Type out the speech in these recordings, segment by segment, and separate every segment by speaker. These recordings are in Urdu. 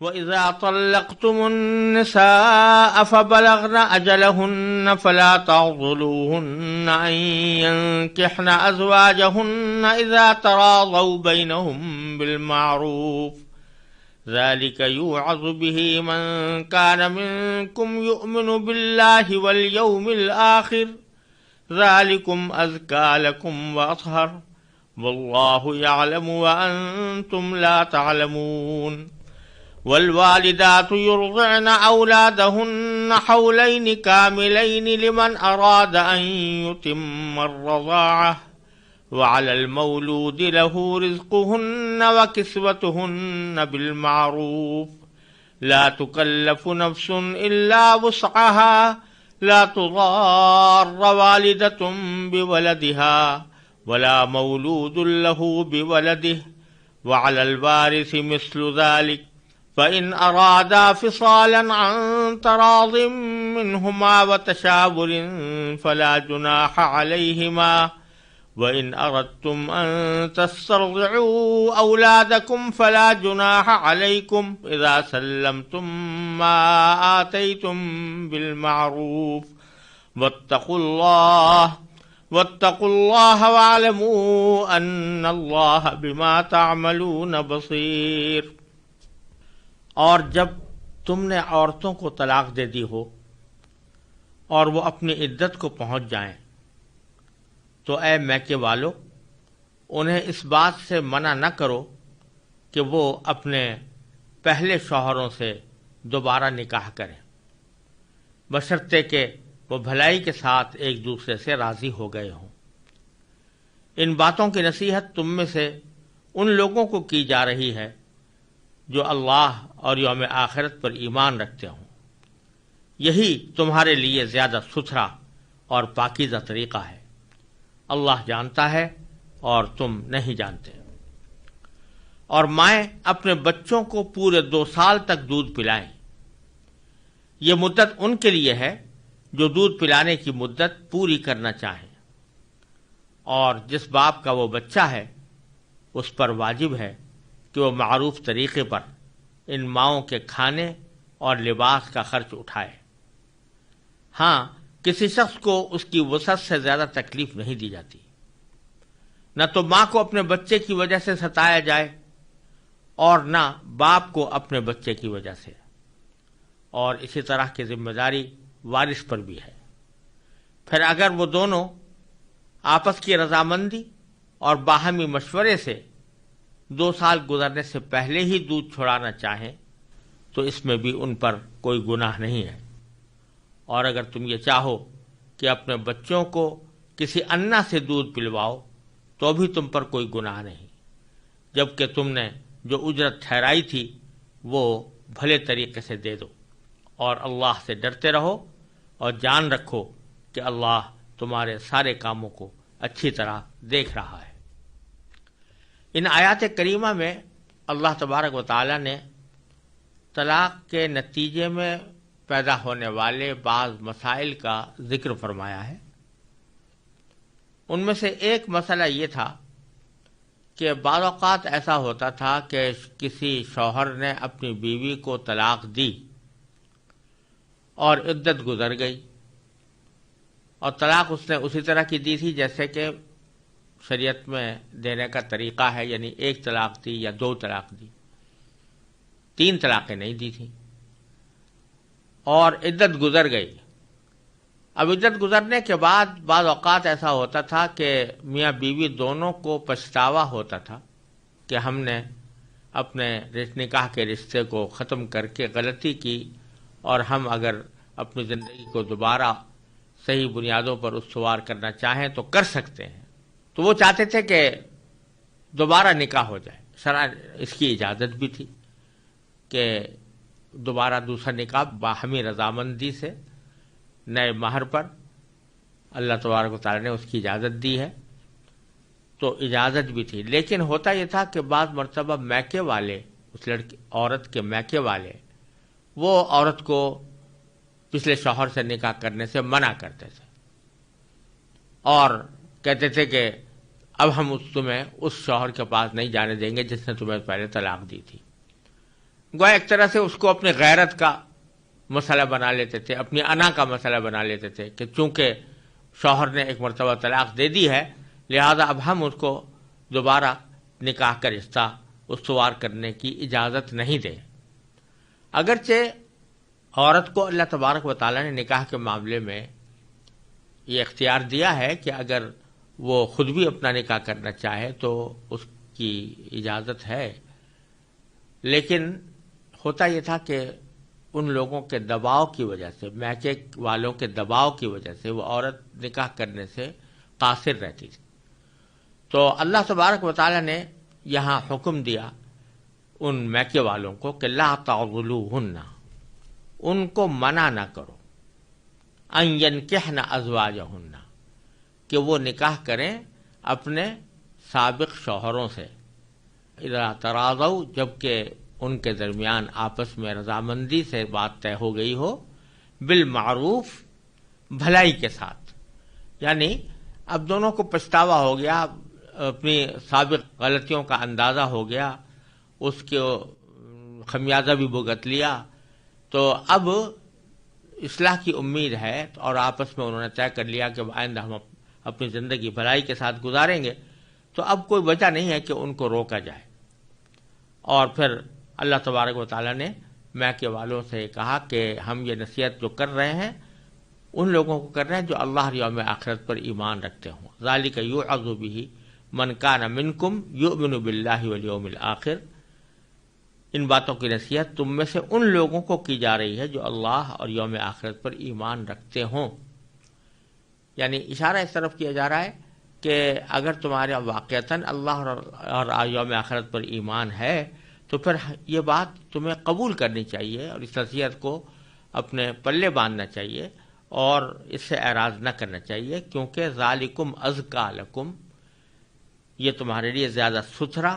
Speaker 1: وَإِذَا طَلَّقْتُمُ النِّسَاءَ فَبَلَغْنَ أَجَلَهُنَّ فَلَا تَعْضُلُوهُنَّ أَن يَنكِحْنَ أَزْوَاجَهُنَّ إِذَا تَرَاضَوْا بَيْنَهُم بِالْمَعْرُوفِ ذَلِكَ يُوعَظُ بِهِ مَن كَانَ مِنكُمْ يُؤْمِنُ بِاللَّهِ وَالْيَوْمِ الْآخِرِ ذَلِكُمْ أَزْكَىٰ لَكُمْ وَأَطْهَرُ وَاللَّهُ يَعْلَمُ وَأَنتُمْ لَا تَعْلَمُونَ والوالدات يرضعن أولادهن حولين كاملين لمن أراد أن يتم الرضاعة وعلى المولود له رزقهن وكسوتهن بالمعروف لا تكلف نفس إلا وسعها لا تضار والدة بولدها ولا مولود له بولده وعلى الوارث مثل ذلك فإن أرادا فصالا عن تراض منهما وتشاور فلا جناح عليهما وإن أردتم أن تسترضعوا أولادكم فلا جناح عليكم إذا سلمتم ما آتيتم بالمعروف واتقوا الله واعلموا أن الله بما تعملون بصير۔ اور جب تم نے عورتوں کو طلاق دے دی ہو اور وہ اپنی عدت کو پہنچ جائیں تو اے میکے والو انہیں اس بات سے منع نہ کرو کہ وہ اپنے پہلے شوہروں سے دوبارہ نکاح کریں بشرطے کہ وہ بھلائی کے ساتھ ایک دوسرے سے راضی ہو گئے ہوں۔ ان باتوں کی نصیحت تم میں سے ان لوگوں کو کی جا رہی ہے جو اللہ اور یوم آخرت پر ایمان رکھتے ہوں، یہی تمہارے لیے زیادہ ستھرا اور پاکیزہ طریقہ ہے۔ اللہ جانتا ہے اور تم نہیں جانتے۔ اور مائیں اپنے بچوں کو پورے 2 سال تک دودھ پلائیں۔ یہ مدت ان کے لیے ہے جو دودھ پلانے کی مدت پوری کرنا چاہیں، اور جس باپ کا وہ بچہ ہے اس پر واجب ہے کہ وہ معروف طریقے پر ان ماؤں کے کھانے اور لباس کا خرچ اٹھائے۔ ہاں، کسی شخص کو اس کی وسعت سے زیادہ تکلیف نہیں دی جاتی، نہ تو ماں کو اپنے بچے کی وجہ سے ستایا جائے اور نہ باپ کو اپنے بچے کی وجہ سے، اور اسی طرح کی ذمہ داری وارث پر بھی ہے۔ پھر اگر وہ دونوں آپس کی رضامندی اور باہمی مشورے سے 2 سال گزرنے سے پہلے ہی دودھ چھڑانا چاہیں تو اس میں بھی ان پر کوئی گناہ نہیں ہے۔ اور اگر تم یہ چاہو کہ اپنے بچوں کو کسی انا سے دودھ پلواؤ تو بھی تم پر کوئی گناہ نہیں، جبکہ تم نے جو اجرت ٹھہرائی تھی وہ بھلے طریقے سے دے دو، اور اللہ سے ڈرتے رہو اور جان رکھو کہ اللہ تمہارے سارے کاموں کو اچھی طرح دیکھ رہا ہے۔ ان آیات کریمہ میں اللہ تبارک و تعالی نے طلاق کے نتیجے میں پیدا ہونے والے بعض مسائل کا ذکر فرمایا ہے۔ ان میں سے ایک مسئلہ یہ تھا کہ بعض اوقات ایسا ہوتا تھا کہ کسی شوہر نے اپنی بیوی کو طلاق دی اور عدت گزر گئی، اور طلاق اس نے اسی طرح کی دی تھی جیسے کہ شریعت میں دینے کا طریقہ ہے، یعنی 1 طلاق دی یا 2 طلاق دی، 3 طلاقیں نہیں دی تھیں، اور عدت گزر گئی۔ اب عدت گزرنے کے بعد بعض اوقات ایسا ہوتا تھا کہ میاں بیوی دونوں کو پچھتاوا ہوتا تھا کہ ہم نے اپنے نکاح کے رشتے کو ختم کر کے غلطی کی، اور ہم اگر اپنی زندگی کو دوبارہ صحیح بنیادوں پر استوار کرنا چاہیں تو کر سکتے ہیں۔ تو وہ چاہتے تھے کہ دوبارہ نکاح ہو جائے، شرع اس کی اجازت بھی تھی کہ دوبارہ دوسرا نکاح باہمی رضامندی سے نئے مہر پر، اللہ تبارک و تعالی نے اس کی اجازت دی ہے، تو اجازت بھی تھی۔ لیکن ہوتا یہ تھا کہ بعض مرتبہ میکے والے، اس عورت کے میکے والے، وہ عورت کو پچھلے شوہر سے نکاح کرنے سے منع کرتے تھے اور کہتے تھے کہ اب ہم تمہیں اس شوہر کے پاس نہیں جانے دیں گے جس نے تمہیں پہلے طلاق دی تھی۔ گویا ایک طرح سے اس کو اپنے غیرت کا مسئلہ بنا لیتے تھے، اپنی انا کا مسئلہ بنا لیتے تھے کہ چونکہ شوہر نے ایک مرتبہ طلاق دے دی ہے، لہذا اب ہم اس کو دوبارہ نکاح کا رشتہ استوار کرنے کی اجازت نہیں دیں۔ اگرچہ عورت کو اللہ تبارک و تعالیٰ نے نکاح کے معاملے میں یہ اختیار دیا ہے کہ اگر وہ خود بھی اپنا نکاح کرنا چاہے تو اس کی اجازت ہے، لیکن ہوتا یہ تھا کہ ان لوگوں کے دباؤ کی وجہ سے، میکے والوں کے دباؤ کی وجہ سے وہ عورت نکاح کرنے سے قاصر رہتی تھی۔ تو اللہ تبارک و تعالیٰ نے یہاں حکم دیا ان میکے والوں کو کہ لا تعضلوہن، ان کو منع نہ کرو، ان ینکحن ازواجہن، کہ وہ نکاح کریں اپنے سابق شوہروں سے، اذا تراضوا، جبکہ ان کے درمیان آپس میں رضامندی سے بات طے ہو گئی ہو، بالمعروف، بھلائی کے ساتھ۔ یعنی اب دونوں کو پچھتاوا ہو گیا، اپنی سابق غلطیوں کا اندازہ ہو گیا، اس کے خمیازہ بھی بھگت لیا، تو اب اصلاح کی امید ہے، اور آپس میں انہوں نے طے کر لیا کہ آئندہ ہم اپنی زندگی بھلائی کے ساتھ گزاریں گے، تو اب کوئی وجہ نہیں ہے کہ ان کو روکا جائے۔ اور پھر اللہ تبارک و تعالیٰ نے میکے والوں سے کہا کہ ہم یہ نصیحت جو کر رہے ہیں ان لوگوں کو کر رہے ہیں جو اللہ اور یوم آخرت پر ایمان رکھتے ہوں، ذالک یوعظ بہ من کان منکم یؤمن باللہ والیوم الآخر، ان باتوں کی نصیحت تم میں سے ان لوگوں کو کی جا رہی ہے جو اللہ اور یوم آخرت پر ایمان رکھتے ہوں۔ یعنی اشارہ اس طرف کیا جا رہا ہے کہ اگر تمہارا واقعتاً اللہ اور یوم آخرت پر ایمان ہے تو پھر یہ بات تمہیں قبول کرنی چاہیے اور اس نصیحت کو اپنے پلے باندھنا چاہیے اور اس سے اعراض نہ کرنا چاہیے، کیونکہ ذالکم ازکا لکم، یہ تمہارے لیے زیادہ ستھرا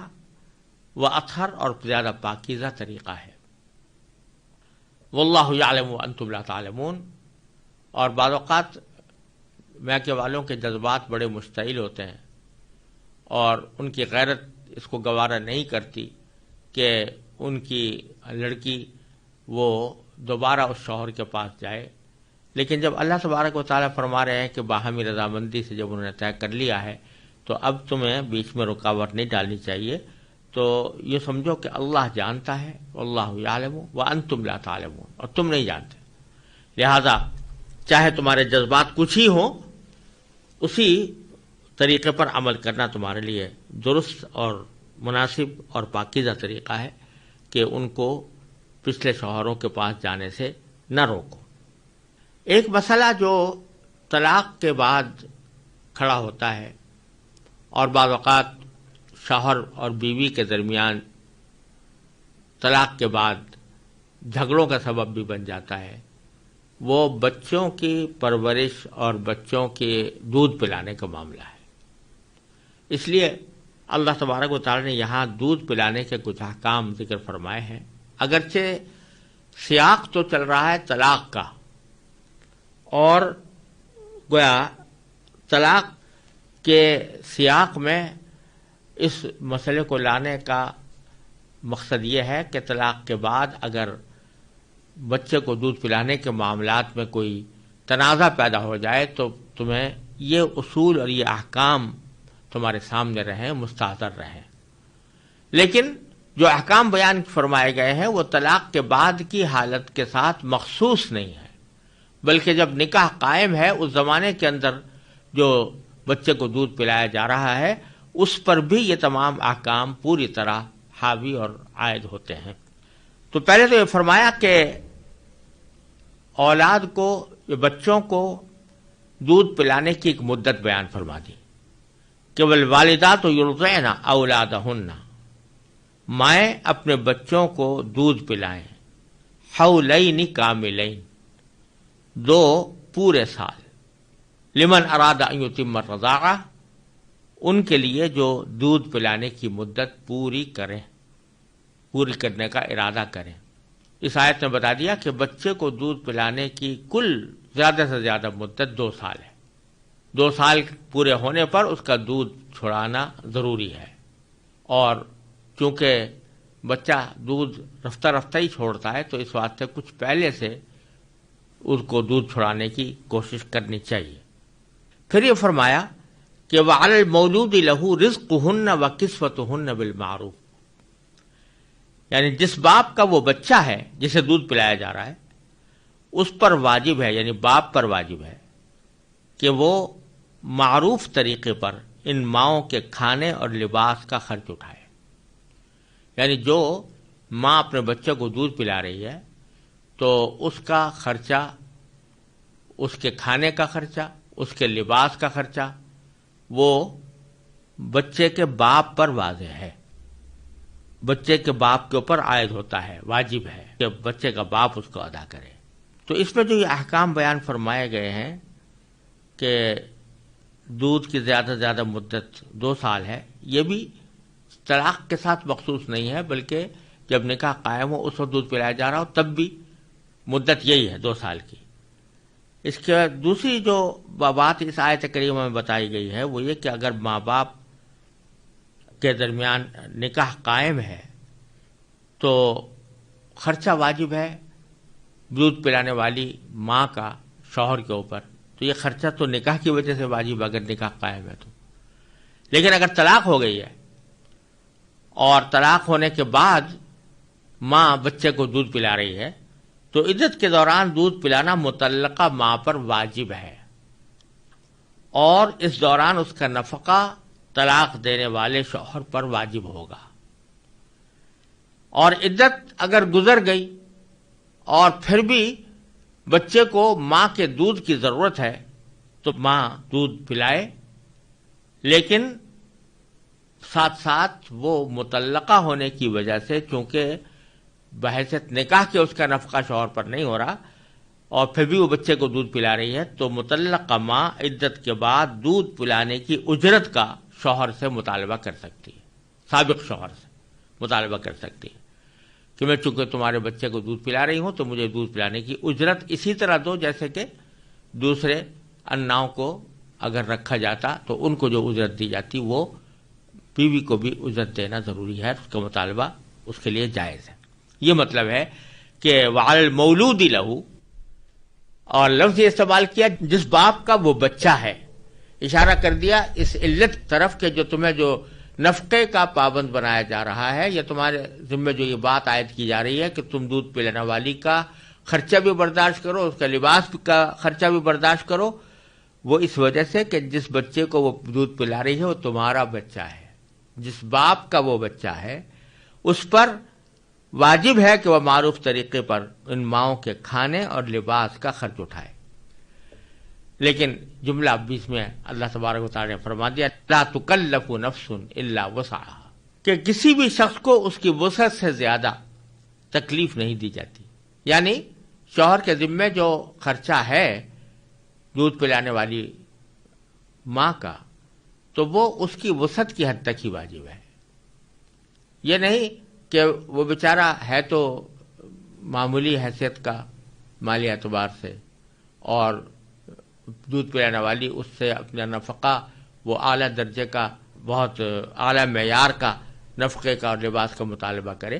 Speaker 1: و اطہر اور زیادہ پاکیزہ طریقہ ہے۔ واللہ یعلم وانتم لا تعلمون۔ اور بعض اوقات میکے والوں کے جذبات بڑے مشتعل ہوتے ہیں اور ان کی غیرت اس کو گوارا نہیں کرتی کہ ان کی لڑکی وہ دوبارہ اس شوہر کے پاس جائے، لیکن جب اللہ تبارک و تعالیٰ فرما رہے ہیں کہ باہمی رضامندی سے جب انہوں نے طے کر لیا ہے تو اب تمہیں بیچ میں رکاوٹ نہیں ڈالنی چاہیے، تو یہ سمجھو کہ اللہ جانتا ہے، واللہ یعلم وانتم لا تعلمون، اور تم نہیں جانتے، لہذا چاہے تمہارے جذبات کچھ ہی ہوں، اسی طریقے پر عمل کرنا تمہارے لیے درست اور مناسب اور پاکیزہ طریقہ ہے کہ ان کو پچھلے شوہروں کے پاس جانے سے نہ روکو۔ ایک مسئلہ جو طلاق کے بعد کھڑا ہوتا ہے اور بعض اوقات شوہر اور بیوی کے درمیان طلاق کے بعد جھگڑوں کا سبب بھی بن جاتا ہے، وہ بچوں کی پرورش اور بچوں کے دودھ پلانے کا معاملہ ہے۔ اس لیے اللہ تبارک و تعالیٰ نے یہاں دودھ پلانے کے کچھ احکام ذکر فرمائے ہیں، اگرچہ سیاق تو چل رہا ہے طلاق کا، اور گویا طلاق کے سیاق میں اس مسئلے کو لانے کا مقصد یہ ہے کہ طلاق کے بعد اگر بچے کو دودھ پلانے کے معاملات میں کوئی تنازع پیدا ہو جائے تو تمہیں یہ اصول اور یہ احکام تمہارے سامنے رہیں، مستحضر رہیں۔ لیکن جو احکام بیان فرمائے گئے ہیں وہ طلاق کے بعد کی حالت کے ساتھ مخصوص نہیں ہے، بلکہ جب نکاح قائم ہے اس زمانے کے اندر جو بچے کو دودھ پلایا جا رہا ہے اس پر بھی یہ تمام احکام پوری طرح حاوی اور عائد ہوتے ہیں۔ تو پہلے تو یہ فرمایا کہ اولاد کو، بچوں کو دودھ پلانے کی ایک مدت بیان فرما دی کہ والوالدات یرضعن اولادہن، مائیں اپنے بچوں کو دودھ پلائیں، حولین کاملین، 2 پورے سال، لمن اراد ان یتم الرضاعہ، ان کے لیے جو دودھ پلانے کی مدت پوری کرنے کا ارادہ کریں۔ اس آیت نے بتا دیا کہ بچے کو دودھ پلانے کی کل زیادہ سے زیادہ مدت 2 سال ہے۔ 2 سال پورے ہونے پر اس کا دودھ چھڑانا ضروری ہے، اور چونکہ بچہ دودھ رفتہ رفتہ ہی چھوڑتا ہے، تو اس واسطے کچھ پہلے سے اس کو دودھ چھڑانے کی کوشش کرنی چاہیے۔ پھر یہ فرمایا کہ وَعَلَى الْمَوْلُودِ لَهُ رِزْقُهُنَّ وَكِسْوَتُهُنَّ بِالْمَعْرُوفِ، یعنی جس باپ کا وہ بچہ ہے جسے دودھ پلایا جا رہا ہے، اس پر واجب ہے، یعنی باپ پر واجب ہے کہ وہ معروف طریقے پر ان ماؤں کے کھانے اور لباس کا خرچ اٹھائے۔ یعنی جو ماں اپنے بچے کو دودھ پلا رہی ہے تو اس کا خرچہ، اس کے کھانے کا خرچہ، اس کے لباس کا خرچہ وہ بچے کے باپ پر واضح ہے، بچے کے باپ کے اوپر عائد ہوتا ہے، واجب ہے کہ بچے کا باپ اس کو ادا کرے۔ تو اس میں جو یہ احکام بیان فرمائے گئے ہیں کہ دودھ کی زیادہ سے زیادہ مدت 2 سال ہے، یہ بھی طلاق کے ساتھ مخصوص نہیں ہے، بلکہ جب نکاح قائم ہو اس وقت دودھ پلایا جا رہا ہو تب بھی مدت یہی ہے 2 سال کی۔ اس کے دوسری جو بات اس آیت کریمہ میں بتائی گئی ہے وہ یہ کہ اگر ماں باپ کے درمیان نکاح قائم ہے تو خرچہ واجب ہے دودھ پلانے والی ماں کا شوہر کے اوپر، تو یہ خرچہ تو نکاح کی وجہ سے واجب اگر نکاح قائم ہے تو۔ لیکن اگر طلاق ہو گئی ہے اور طلاق ہونے کے بعد ماں بچے کو دودھ پلا رہی ہے تو عدت کے دوران دودھ پلانا مطلقہ ماں پر واجب ہے، اور اس دوران اس کا نفقہ طلاق دینے والے شوہر پر واجب ہوگا۔ اور عدت اگر گزر گئی اور پھر بھی بچے کو ماں کے دودھ کی ضرورت ہے تو ماں دودھ پلائے، لیکن ساتھ ساتھ وہ مطلقہ ہونے کی وجہ سے چونکہ بحیثیت نکاح کے اس کا نفقہ شوہر پر نہیں ہو رہا اور پھر بھی وہ بچے کو دودھ پلا رہی ہے، تو مطلقہ ماں عدت کے بعد دودھ پلانے کی اجرت کا شوہر سے مطالبہ کر سکتی ہے، سابق شوہر سے مطالبہ کر سکتی ہے کہ میں چونکہ تمہارے بچے کو دودھ پلا رہی ہوں تو مجھے دودھ پلانے کی اجرت اسی طرح دو جیسے کہ دوسرے اناؤں کو اگر رکھا جاتا تو ان کو جو اجرت دی جاتی وہ بیوی کو بھی اجرت دینا ضروری ہے، اس کا مطالبہ اس کے لیے جائز ہے۔ یہ مطلب ہے کہ وعلی المولود لہ، اور لفظ یہ استعمال کیا جس باپ کا وہ بچہ ہے، اشارہ کر دیا اس علت طرف کہ جو تمہیں جو نفقے کا پابند بنایا جا رہا ہے یا تمہارے ذمہ جو یہ بات عائد کی جا رہی ہے کہ تم دودھ پلانے والی کا خرچہ بھی برداشت کرو، اس کا لباس کا خرچہ بھی برداشت کرو، وہ اس وجہ سے کہ جس بچے کو وہ دودھ پلا رہی ہے وہ تمہارا بچہ ہے، جس باپ کا وہ بچہ ہے اس پر واجب ہے کہ وہ معروف طریقے پر ان ماؤں کے کھانے اور لباس کا خرچ اٹھائے۔ لیکن جملہ 20 میں اللہ تبارک و تعالی نے فرما دیا لا تکلف نفس الا وسعها، کہ کسی بھی شخص کو اس کی وسعت سے زیادہ تکلیف نہیں دی جاتی، یعنی شوہر کے ذمے جو خرچہ ہے دودھ پلانے والی ماں کا تو وہ اس کی وسعت کی حد تک ہی واجب ہے۔ یہ نہیں کہ وہ بیچارہ ہے تو معمولی حیثیت کا مالی اعتبار سے اور دودھ پلانے والی اس سے اپنا نفقہ وہ اعلیٰ درجے کا بہت اعلیٰ معیار کا نفقے کا اور لباس کا مطالبہ کرے،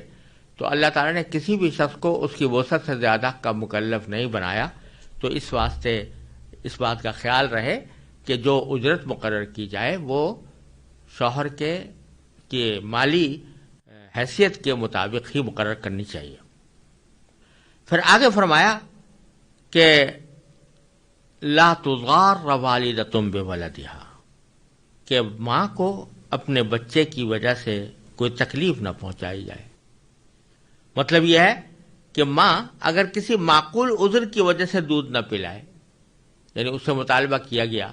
Speaker 1: تو اللہ تعالیٰ نے کسی بھی شخص کو اس کی وسعت سے زیادہ کا مکلف نہیں بنایا۔ تو اس واسطے اس بات کا خیال رہے کہ جو اجرت مقرر کی جائے وہ شوہر کے مالی حیثیت کے مطابق ہی مقرر کرنی چاہیے۔ پھر آگے فرمایا کہ لا تضار والدۃ بولدہا، کہ ماں کو اپنے بچے کی وجہ سے کوئی تکلیف نہ پہنچائی جائے۔ مطلب یہ ہے کہ ماں اگر کسی معقول عذر کی وجہ سے دودھ نہ پلائے، یعنی اس سے مطالبہ کیا گیا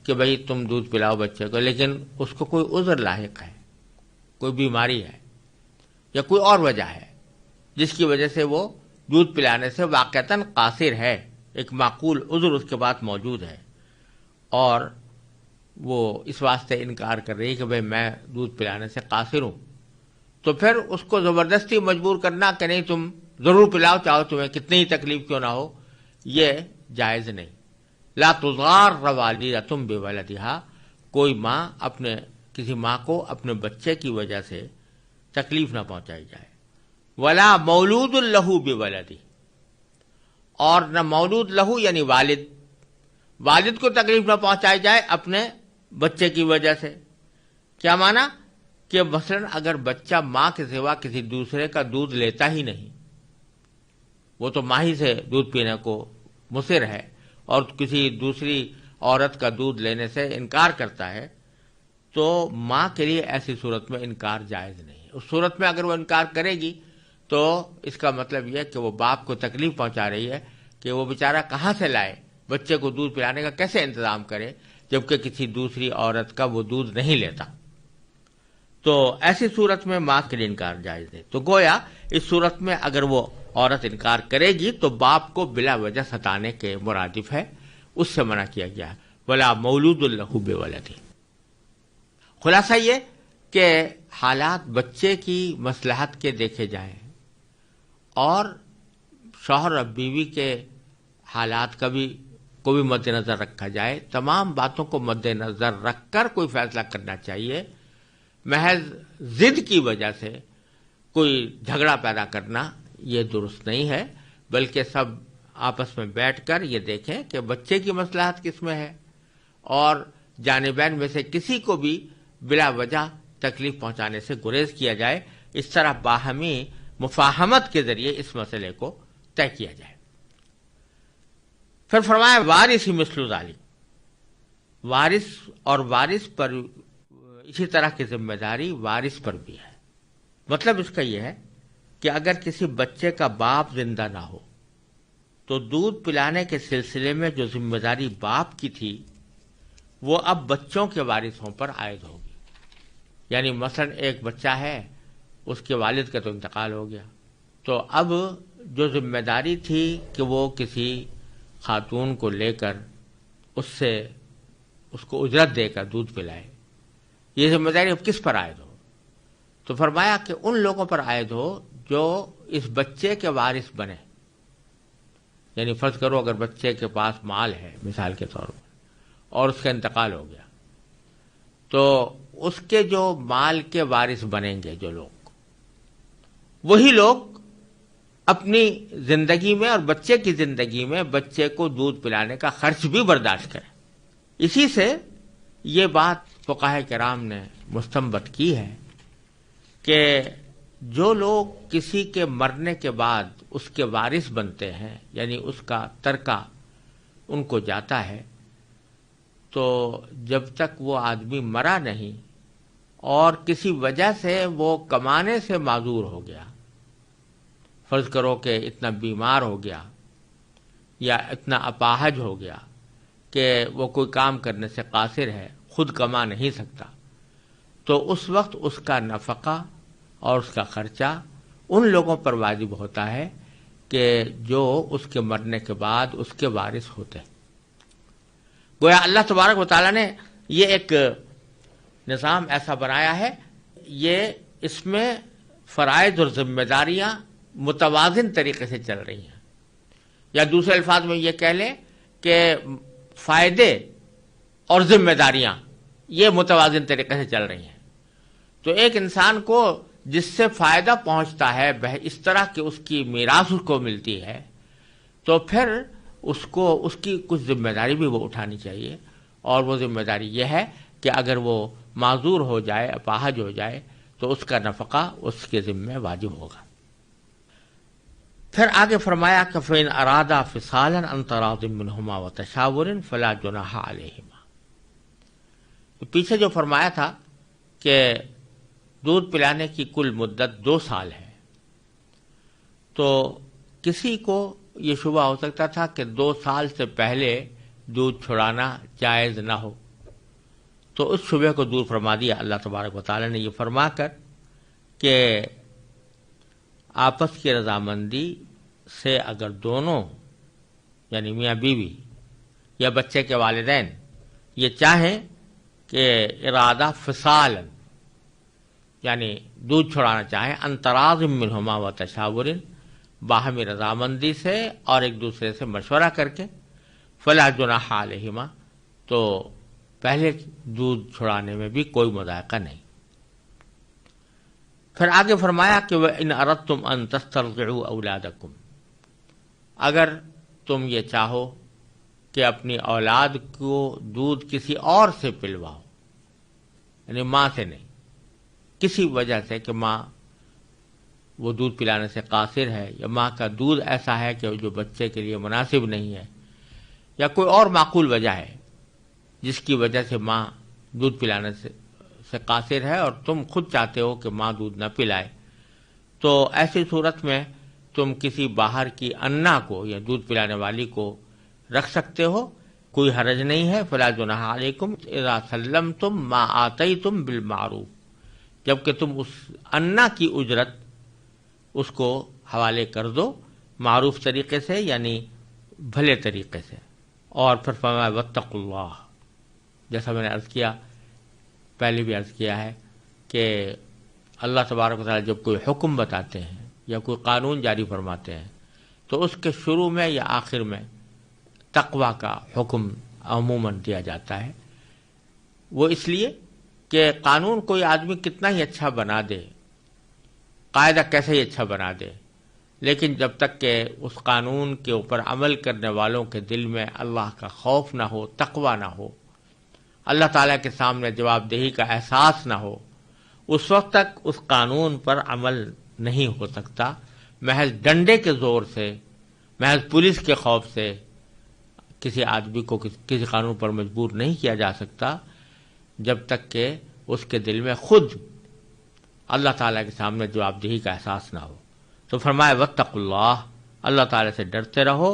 Speaker 1: کہ بھئی تم دودھ پلاؤ بچے کو، لیکن اس کو کوئی عذر لاحق ہے، کوئی بیماری ہے یا کوئی اور وجہ ہے جس کی وجہ سے وہ دودھ پلانے سے واقعتاً قاصر ہے، ایک معقول عذر اس کے بعد موجود ہے اور وہ اس واسطے انکار کر رہی ہے کہ بھئی میں دودھ پلانے سے قاصر ہوں، تو پھر اس کو زبردستی مجبور کرنا کہ نہیں تم ضرور پلاؤ چاہو تمہیں کتنی ہی تکلیف کیوں نہ ہو، یہ جائز نہیں۔ لا تضار والدۃ بولدہا، کوئی ماں کسی ماں کو اپنے بچے کی وجہ سے تکلیف نہ پہنچائی جائے. ولا مولود لہو بولدی، اور نہ مولود لہو یعنی والد کو تکلیف نہ پہنچائی جائے اپنے بچے کی وجہ سے. کیا مانا کہ مثلا اگر بچہ ماں کے سوا کسی دوسرے کا دودھ لیتا ہی نہیں، وہ تو ماں ہی سے دودھ پینے کو مصر ہے اور کسی دوسری عورت کا دودھ لینے سے انکار کرتا ہے، تو ماں کے لیے ایسی صورت میں انکار جائز نہیں ہے. اس صورت میں اگر وہ انکار کرے گی تو اس کا مطلب یہ ہے کہ وہ باپ کو تکلیف پہنچا رہی ہے کہ وہ بیچارہ کہاں سے لائے، بچے کو دودھ پلانے کا کیسے انتظام کرے جبکہ کسی دوسری عورت کا وہ دودھ نہیں لیتا. تو ایسی صورت میں ماں کے لیے انکار جائز ہے. تو گویا اس صورت میں اگر وہ عورت انکار کرے گی تو باپ کو بلا وجہ ستانے کے مرادف ہے، اس سے منع کیا گیا ہے. ولا مولود لہ بولد. خلاصہ یہ کہ حالات بچے کی مصلحت کے دیکھے جائیں اور شوہر اور بیوی کے حالات کو بھی مد نظر رکھا جائے. تمام باتوں کو مد نظر رکھ کر کوئی فیصلہ کرنا چاہیے. محض ضد کی وجہ سے کوئی جھگڑا پیدا کرنا یہ درست نہیں ہے، بلکہ سب آپس میں بیٹھ کر یہ دیکھیں کہ بچے کی مصلحت کس میں ہے اور جانبین میں سے کسی کو بھی بلا وجہ تکلیف پہنچانے سے گریز کیا جائے. اس طرح باہمی مفاہمت کے ذریعے اس مسئلے کو طے کیا جائے. پھر فرمایا وارث مثل ذالک، وارث اور وارث پر اسی طرح کی ذمہ داری وارث پر بھی ہے. مطلب اس کا یہ ہے کہ اگر کسی بچے کا باپ زندہ نہ ہو تو دودھ پلانے کے سلسلے میں جو ذمہ داری باپ کی تھی وہ اب بچوں کے وارثوں پر عائد ہوگی. یعنی مثلا ایک بچہ ہے، اس کے والد کا تو انتقال ہو گیا، تو اب جو ذمہ داری تھی کہ وہ کسی خاتون کو لے کر اس کو اجرت دے کر دودھ پلائے، یہ ذمہ داری اب کس پر عائد ہو؟ تو فرمایا کہ ان لوگوں پر عائد ہو جو اس بچے کے وارث بنے. یعنی فرض کرو اگر بچے کے پاس مال ہے مثال کے طور پر اور اس کا انتقال ہو گیا، تو اس کے جو مال کے وارث بنیں گے جو لوگ، وہی لوگ اپنی زندگی میں اور بچے کی زندگی میں بچے کو دودھ پلانے کا خرچ بھی برداشت کریں. اسی سے یہ بات فقہاء کرام نے مستنبط کی ہے کہ جو لوگ کسی کے مرنے کے بعد اس کے وارث بنتے ہیں، یعنی اس کا ترکہ ان کو جاتا ہے، تو جب تک وہ آدمی مرا نہیں اور کسی وجہ سے وہ کمانے سے معذور ہو گیا، فرض کرو کہ اتنا بیمار ہو گیا یا اتنا اپاہج ہو گیا کہ وہ کوئی کام کرنے سے قاصر ہے، خود کما نہیں سکتا، تو اس وقت اس کا نفقہ اور اس کا خرچہ ان لوگوں پر واجب ہوتا ہے کہ جو اس کے مرنے کے بعد اس کے وارث ہوتے ہیں. گویا اللہ تبارک و تعالیٰ نے یہ ایک نظام ایسا بنایا ہے، یہ اس میں فرائض اور ذمہ داریاں متوازن طریقے سے چل رہی ہیں، یا دوسرے الفاظ میں یہ کہہ لیں کہ فائدے اور ذمہ داریاں یہ متوازن طریقے سے چل رہی ہیں. تو ایک انسان کو جس سے فائدہ پہنچتا ہے اس طرح کہ اس کی میراث اس کو ملتی ہے، تو پھر اس کی کچھ ذمہ داری بھی وہ اٹھانی چاہیے. اور وہ ذمہ داری یہ ہے کہ اگر وہ معذور ہو جائے، اپاہج ہو جائے، تو اس کا نفقہ اس کے ذمہ واجب ہوگا. پھر آگے فرمایا کہ فَإِنْ أَرَادَا فِصَالًا عَنْ تَرَاضٍ مِّنْهُمَا وَتَشَاوُرٍ فَلَا جُنَاحَ عَلَيْهِمَا. تو پیچھے جو فرمایا تھا کہ دودھ پلانے کی کل مدت 2 سال ہے، تو کسی کو یہ شبہ ہو سکتا تھا کہ 2 سال سے پہلے دودھ چھڑانا جائز نہ ہو. تو اس شبہ کو دور فرما دیا اللہ تبارک و تعالی نے یہ فرما کر کہ آپس کی رضامندی سے اگر دونوں یعنی میاں بیوی یا بچے کے والدین یہ چاہیں کہ ارادہ فصال یعنی دودھ چھڑانا چاہیں، انتراض منہما و تشاور، باہمی رضامندی سے اور ایک دوسرے سے مشورہ کر کے، فلا جناح علیہما، تو پہلے دودھ چھڑانے میں بھی کوئی مذائقہ نہیں. پھر آگے فرمایا کہ وَإِنْ أَرَدْتُمْ أَن تَسْتَرْضِعُوا أَوْلَادَكُمْ، اگر تم یہ چاہو کہ اپنی اولاد کو دودھ کسی اور سے پلواؤ، یعنی ماں سے نہیں، کسی وجہ سے کہ ماں وہ دودھ پلانے سے قاصر ہے، یا ماں کا دودھ ایسا ہے کہ جو بچے کے لیے مناسب نہیں ہے، یا کوئی اور معقول وجہ ہے جس کی وجہ سے ماں دودھ پلانے سے قاصر ہے اور تم خود چاہتے ہو کہ ماں دودھ نہ پلائے، تو ایسی صورت میں تم کسی باہر کی انا کو یا دودھ پلانے والی کو رکھ سکتے ہو، کوئی حرج نہیں ہے۔ فلا جناح علیکم اذا سلمتم ما آتیتم بالمعروف، جبکہ تم اس انا کی اجرت اس کو حوالے کر دو معروف طریقے سے، یعنی بھلے طریقے سے۔ اور پھر فرمایا واتقوا اللہ، جیسا میں نے عرض کیا، پہلے بھی عرض کیا ہے کہ اللہ تبارک و تعالیٰ جب کوئی حکم بتاتے ہیں یا کوئی قانون جاری فرماتے ہیں تو اس کے شروع میں یا آخر میں تقویٰ کا حکم عموماً دیا جاتا ہے۔ وہ اس لیے کہ قانون کوئی آدمی کتنا ہی اچھا بنا دے، قاعدہ کیسے ہی اچھا بنا دے، لیکن جب تک کہ اس قانون کے اوپر عمل کرنے والوں کے دل میں اللہ کا خوف نہ ہو، تقویٰ نہ ہو، اللہ تعالیٰ کے سامنے جواب دہی کا احساس نہ ہو، اس وقت تک اس قانون پر عمل نہیں ہو سکتا۔ محض ڈنڈے کے زور سے، محض پولیس کے خوف سے کسی آدمی کو کسی قانون پر مجبور نہیں کیا جا سکتا جب تک کہ اس کے دل میں خود اللہ تعالیٰ کے سامنے جواب دہی کا احساس نہ ہو۔ تو فرمایا واتقوا اللہ، اللہ تعالیٰ سے ڈرتے رہو،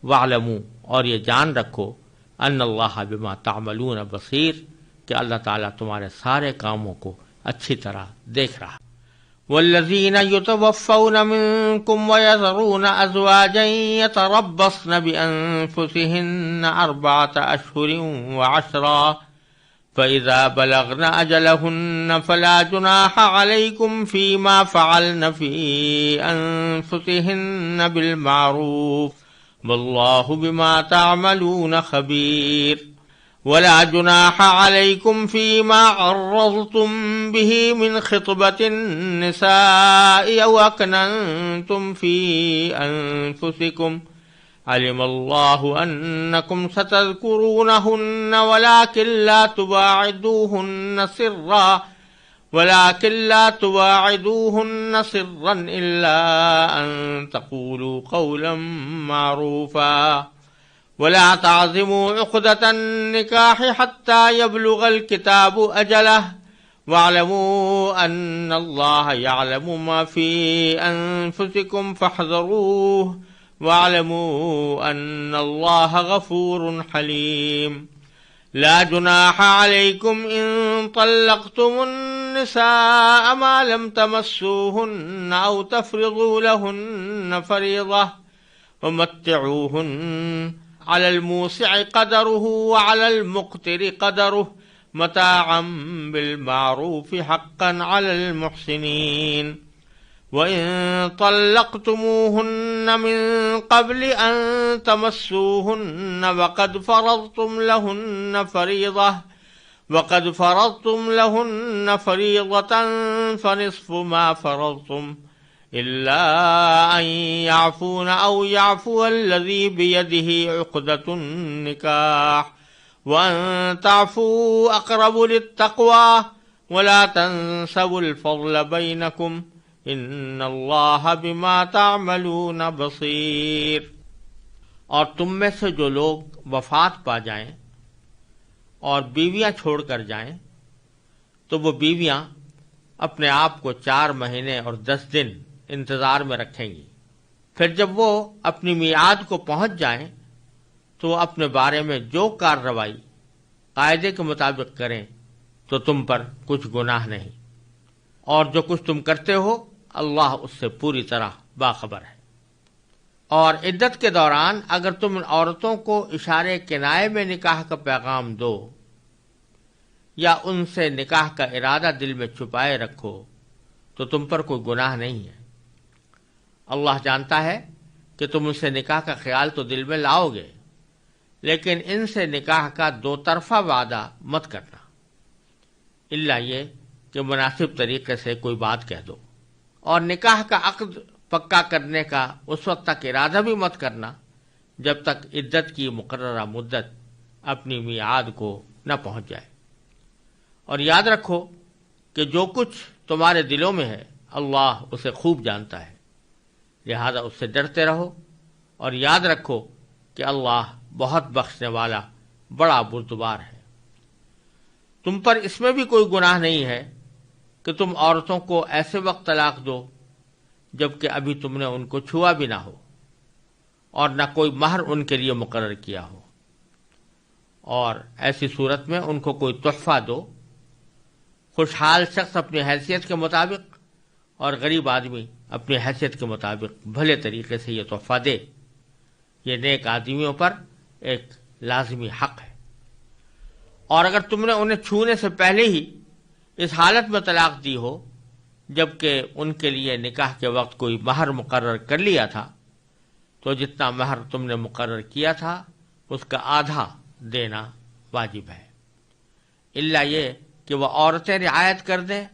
Speaker 1: واعلموا، اور یہ جان رکھو، ان اللہ بما تعملون بصیر، کہ اللہ تعالیٰ تمہارے سارے کاموں کو اچھی طرح دیکھ رہا۔ والذین یتوفون منکم ویذرون ازواجا یتربصن بانفسہن 4 اشہر وعشرا فإذا بلغن أجلهن فلا جناح عليكم فيما فعلن في أنفسهن بالمعروف والله بما تعملون خبير ولا جناح عليكم فيما عرضتم به من خطبة النساء أو أكننتم في أنفسكم علم الله أنكم ستذكرونهن ولكن لا تواعدوهن سرا إلا أن تقولوا قولا معروفا ولا تعزموا عقدة النكاح حتى يبلغ الكتاب أجله واعلموا أن الله يعلم ما في أنفسكم فاحذروه واعلموا ان اللہ غفور حلیم لا جناح علیکم ان طلقتم النساء ما لم تمسوهن او تفرضوا لهن فریضة ومتعوهن على الموسع قدره وعلى المقتر قدره متاعا بالمعروف حقا على المحسنين وَإِن طَلَّقْتُمُوهُنَّ مِن قَبْلِ أَن تَمَسُّوهُنَّ وَقَدْ فَرَضْتُمْ لَهُنَّ فَرِيضَةً فَنِصْفُ مَا فَرَضْتُمْ إِلَّا أَن يَعْفُونَ أَوْ يَعْفُوَ الَّذِي بِيَدِهِ عُقْدَةُ النِّكَاحِ وَأَن تَعْفُوا أَقْرَبُ لِلتَّقْوَى وَلَا تَنسَوُا الْفَضْلَ بَيْنَكُمْ ان اللہ بما تعملون بصیر۔ اور تم میں سے جو لوگ وفات پا جائیں اور بیویاں چھوڑ کر جائیں تو وہ بیویاں اپنے آپ کو 4 مہینے اور 10 دن انتظار میں رکھیں گی، پھر جب وہ اپنی میعاد کو پہنچ جائیں تو وہ اپنے بارے میں جو کارروائی قاعدے کے مطابق کریں تو تم پر کچھ گناہ نہیں، اور جو کچھ تم کرتے ہو اللہ اس سے پوری طرح باخبر ہے۔ اور عدت کے دوران اگر تم ان عورتوں کو اشارے کنائے میں نکاح کا پیغام دو یا ان سے نکاح کا ارادہ دل میں چھپائے رکھو تو تم پر کوئی گناہ نہیں ہے۔ اللہ جانتا ہے کہ تم ان سے نکاح کا خیال تو دل میں لاؤ گے، لیکن ان سے نکاح کا 2 طرفہ وعدہ مت کرنا، الا یہ کہ مناسب طریقے سے کوئی بات کہہ دو، اور نکاح کا عقد پکا کرنے کا اس وقت تک ارادہ بھی مت کرنا جب تک عدت کی مقررہ مدت اپنی میعاد کو نہ پہنچ جائے۔ اور یاد رکھو کہ جو کچھ تمہارے دلوں میں ہے اللہ اسے خوب جانتا ہے، لہذا اس سے ڈرتے رہو، اور یاد رکھو کہ اللہ بہت بخشنے والا بڑا بردبار ہے۔ تم پر اس میں بھی کوئی گناہ نہیں ہے کہ تم عورتوں کو ایسے وقت طلاق دو جبکہ ابھی تم نے ان کو چھوا بھی نہ ہو اور نہ کوئی مہر ان کے لیے مقرر کیا ہو، اور ایسی صورت میں ان کو کوئی تحفہ دو۔ خوشحال شخص اپنی حیثیت کے مطابق اور غریب آدمی اپنی حیثیت کے مطابق بھلے طریقے سے یہ تحفہ دے، یہ نیک آدمیوں پر ایک لازمی حق ہے۔ اور اگر تم نے انہیں چھونے سے پہلے ہی اس حالت میں طلاق دی ہو جبکہ ان کے لیے نکاح کے وقت کوئی مہر مقرر کر لیا تھا، تو جتنا مہر تم نے مقرر کیا تھا اس کا آدھا دینا واجب ہے، الا یہ کہ وہ عورتیں رعایت کر دیں،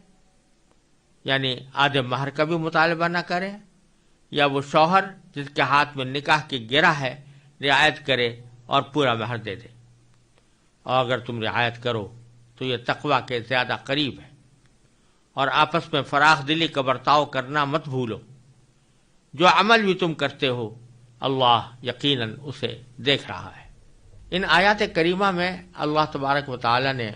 Speaker 1: یعنی آدھے مہر کا بھی مطالبہ نہ کریں، یا وہ شوہر جس کے ہاتھ میں نکاح کی گرہ ہے رعایت کرے اور پورا مہر دے دے۔ اور اگر تم رعایت کرو تو یہ تقویٰ کے زیادہ قریب ہے، اور آپس میں فراخ دلی کا برتاؤ کرنا مت بھولو۔ جو عمل بھی تم کرتے ہو اللہ یقیناً اسے دیکھ رہا ہے۔ ان آیات کریمہ میں اللہ تبارک و تعالی نے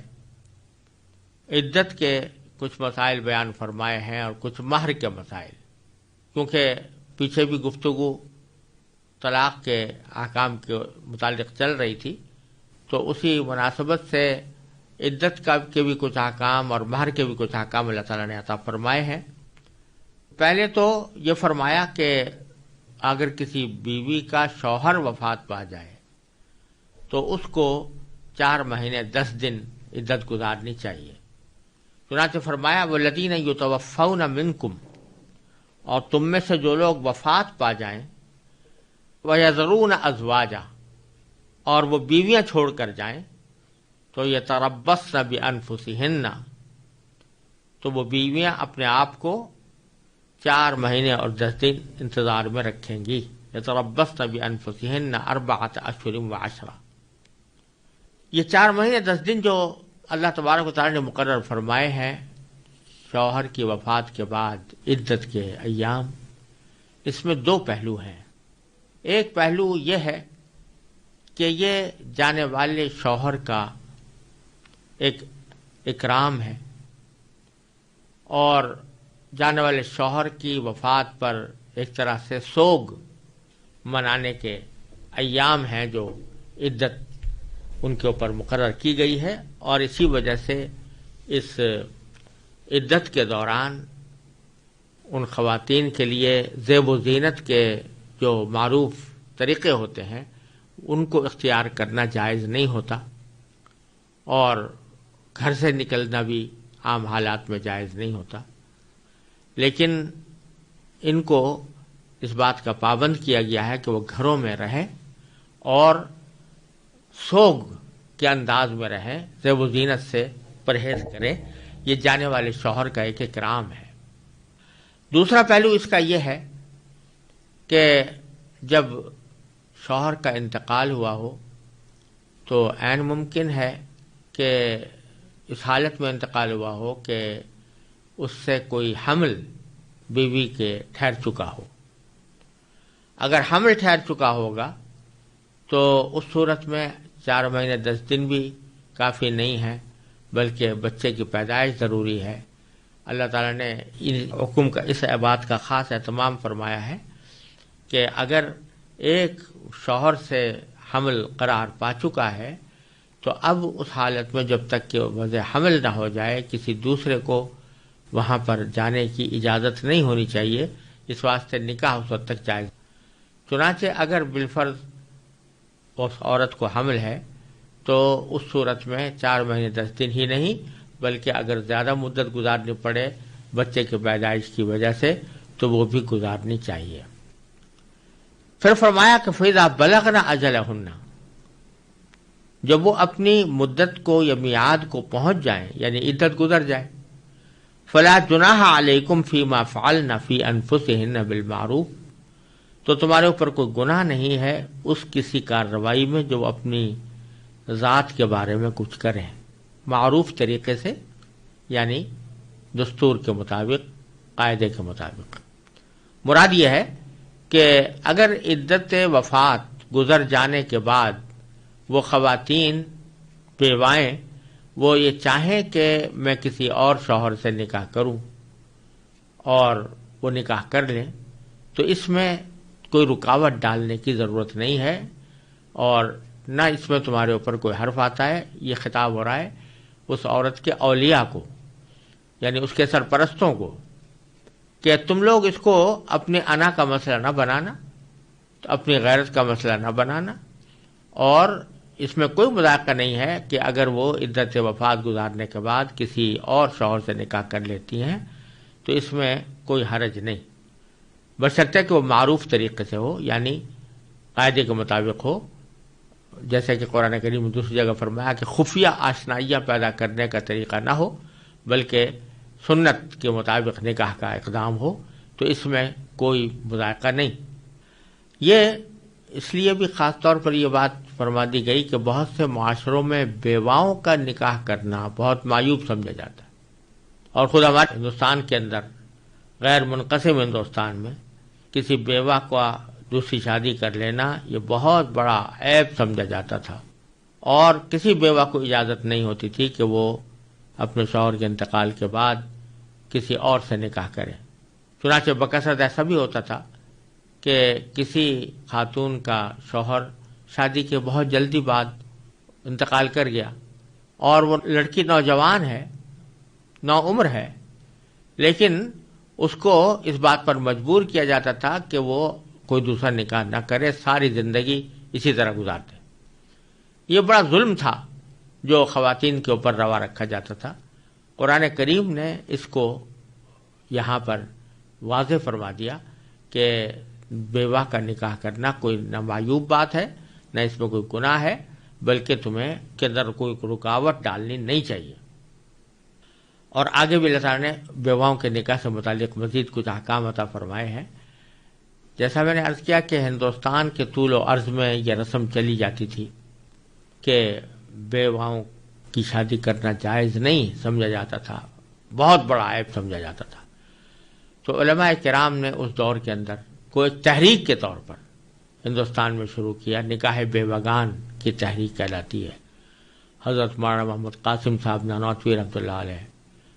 Speaker 1: عدت کے کچھ مسائل بیان فرمائے ہیں اور کچھ مہر کے مسائل، کیونکہ پیچھے بھی گفتگو طلاق کے احکام کے متعلق چل رہی تھی، تو اسی مناسبت سے عدت کا کے بھی کچھ احکام اور مہر کے بھی کچھ احکام اللہ تعالیٰ نے عطا فرمائے ہیں۔ پہلے تو یہ فرمایا کہ اگر کسی بیوی کا شوہر وفات پا جائے تو اس کو 4 مہینے 10 دن عدت گزارنی چاہیے۔ چنانچہ فرمایا والذین یتوفون منکم، اور تم میں سے جو لوگ وفات پا جائیں، ویذرون ازواجا، اور وہ بیویاں چھوڑ کر جائیں، تو یتربصن بانفسہن، تو وہ بیویاں اپنے آپ کو 4 مہینے اور 10 دن انتظار میں رکھیں گی۔ یتربصن بانفسہن 4 اشہر و10۔ یہ 4 مہینے 10 دن جو اللہ تبارک و تعالی نے مقرر فرمائے ہیں شوہر کی وفات کے بعد عدت کے ایام، اس میں 2 پہلو ہیں۔ ایک پہلو یہ ہے کہ یہ جانے والے شوہر کا ایک اکرام ہے، اور جانے والے شوہر کی وفات پر ایک طرح سے سوگ منانے کے ایام ہیں جو عدت ان کے اوپر مقرر کی گئی ہے، اور اسی وجہ سے اس عدت کے دوران ان خواتین کے لیے زیب و زینت کے جو معروف طریقے ہوتے ہیں ان کو اختیار کرنا جائز نہیں ہوتا، اور گھر سے نکلنا بھی عام حالات میں جائز نہیں ہوتا، لیکن ان کو اس بات کا پابند کیا گیا ہے کہ وہ گھروں میں رہیں اور سوگ کے انداز میں رہیں، زیب و زینت سے پرہیز کریں۔ یہ جانے والے شوہر کا ایک اکرام ہے۔ دوسرا پہلو اس کا یہ ہے کہ جب شوہر کا انتقال ہوا ہو تو عین ممکن ہے کہ اس حالت میں انتقال ہوا ہو کہ اس سے کوئی حمل بیوی کے ٹھہر چکا ہو۔ اگر حمل ٹھہر چکا ہوگا تو اس صورت میں 4 مہینے 10 دن بھی کافی نہیں ہیں، بلکہ بچے کی پیدائش ضروری ہے۔ اللہ تعالیٰ نے ان حکم کا اس بات کا خاص اہتمام فرمایا ہے کہ اگر ایک شوہر سے حمل قرار پا چکا ہے تو اب اس حالت میں جب تک کہ وضع حمل نہ ہو جائے کسی دوسرے کو وہاں پر جانے کی اجازت نہیں ہونی چاہیے، اس واسطے نکاح اس وقت تک جائز۔ چنانچہ اگر بالفرض اس عورت کو حمل ہے تو اس صورت میں 4 مہینے 10 دن ہی نہیں بلکہ اگر زیادہ مدت گزارنی پڑے بچے کی پیدائش کی وجہ سے تو وہ بھی گزارنی چاہیے۔ پھر فرمایا کہ فَإِذَا بَلَغْنَ أَجَلَهُنَّ، جب وہ اپنی مدت کو یا میعاد کو پہنچ جائیں، یعنی عدت گزر جائے، فلا جناح علیکم فیما فعلن فی انفسہن بالمعروف، تو تمہارے اوپر کوئی گناہ نہیں ہے اس کسی کارروائی میں جو اپنی ذات کے بارے میں کچھ کریں، معروف طریقے سے، یعنی دستور کے مطابق، قاعدے کے مطابق۔ مراد یہ ہے کہ اگر عدت وفات گزر جانے کے بعد وہ خواتین بیوائیں وہ یہ چاہیں کہ میں کسی اور شوہر سے نکاح کروں اور وہ نکاح کر لیں، تو اس میں کوئی رکاوٹ ڈالنے کی ضرورت نہیں ہے، اور نہ اس میں تمہارے اوپر کوئی حرف آتا ہے۔ یہ خطاب ہو رہا ہے اس عورت کے اولیاء کو، یعنی اس کے سرپرستوں کو، کہ تم لوگ اس کو اپنے انا کا مسئلہ نہ بنانا، اپنی غیرت کا مسئلہ نہ بنانا، اور اس میں کوئی مذاکرہ نہیں ہے کہ اگر وہ عدت وفات گزارنے کے بعد کسی اور شوہر سے نکاح کر لیتی ہیں تو اس میں کوئی حرج نہیں، بشرطے کہ وہ معروف طریقے سے ہو، یعنی قاعدے کے مطابق ہو، جیسے کہ قرآن کریم دوسری جگہ فرمایا کہ خفیہ آشنائیاں پیدا کرنے کا طریقہ نہ ہو، بلکہ سنت کے مطابق نکاح کا اقدام ہو، تو اس میں کوئی مذاکرہ نہیں۔ یہ اس لیے بھی خاص طور پر یہ بات فرما دی گئی کہ بہت سے معاشروں میں بیواؤں کا نکاح کرنا بہت معیوب سمجھا جاتا ہے، اور خود ہمارے ہندوستان کے اندر، غیر منقسم ہندوستان میں، کسی بیوہ کا دوسری شادی کر لینا یہ بہت بڑا عیب سمجھا جاتا تھا، اور کسی بیوہ کو اجازت نہیں ہوتی تھی کہ وہ اپنے شوہر کے انتقال کے بعد کسی اور سے نکاح کرے۔ چنانچہ بکثرت ایسا بھی ہوتا تھا کہ کسی خاتون کا شوہر شادی کے بہت جلدی بعد انتقال کر گیا، اور وہ لڑکی نوجوان ہے، نو عمر ہے، لیکن اس کو اس بات پر مجبور کیا جاتا تھا کہ وہ کوئی دوسرا نکاح نہ کرے، ساری زندگی اسی طرح گزار دے۔ یہ بڑا ظلم تھا جو خواتین کے اوپر روا رکھا جاتا تھا۔ قرآن کریم نے اس کو یہاں پر واضح فرما دیا کہ بیوہ کا نکاح کرنا کوئی نہ معیوب بات ہے، نہ اس میں کوئی گناہ ہے، بلکہ تمہیں کے اندر کوئی رکاوٹ ڈالنی نہیں چاہیے۔ اور آگے بھی اللہ تعالیٰ نے بیواؤں کے نکاح سے متعلق مزید کچھ احکام عطا فرمائے ہیں۔ جیسا میں نے عرض کیا کہ ہندوستان کے طول و عرض میں یہ رسم چلی جاتی تھی کہ بیواؤں کی شادی کرنا جائز نہیں سمجھا جاتا تھا، بہت بڑا عیب سمجھا جاتا تھا۔ تو علماء کرام نے اس دور کے اندر کوئی تحریک کے طور پر ہندوستان میں شروع کیا، نکاح بیوگان کی تحریک کہلاتی ہے۔ حضرت مولانا محمد قاسم صاحب نانوتوی رحمۃ اللہ علیہ،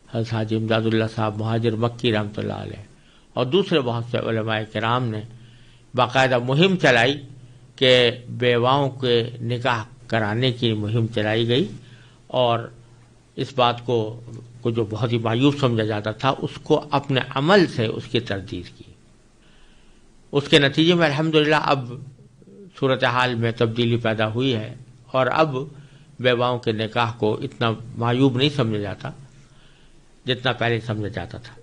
Speaker 1: حضرت حاجی امداد اللہ صاحب مہاجر مکی رحمۃ اللہ علیہ، اور دوسرے بہت سے علماء کرام نے باقاعدہ مہم چلائی کہ بیواؤں کے نکاح کرانے کی مہم چلائی گئی، اور اس بات کو جو بہت ہی مایوب سمجھا جاتا تھا اس کو اپنے عمل سے اس کی تردید کی۔ اس کے نتیجے میں الحمدللہ اب صورتحال میں تبدیلی پیدا ہوئی ہے، اور اب بیواؤں کے نکاح کو اتنا معیوب نہیں سمجھا جاتا جتنا پہلے سمجھا جاتا تھا۔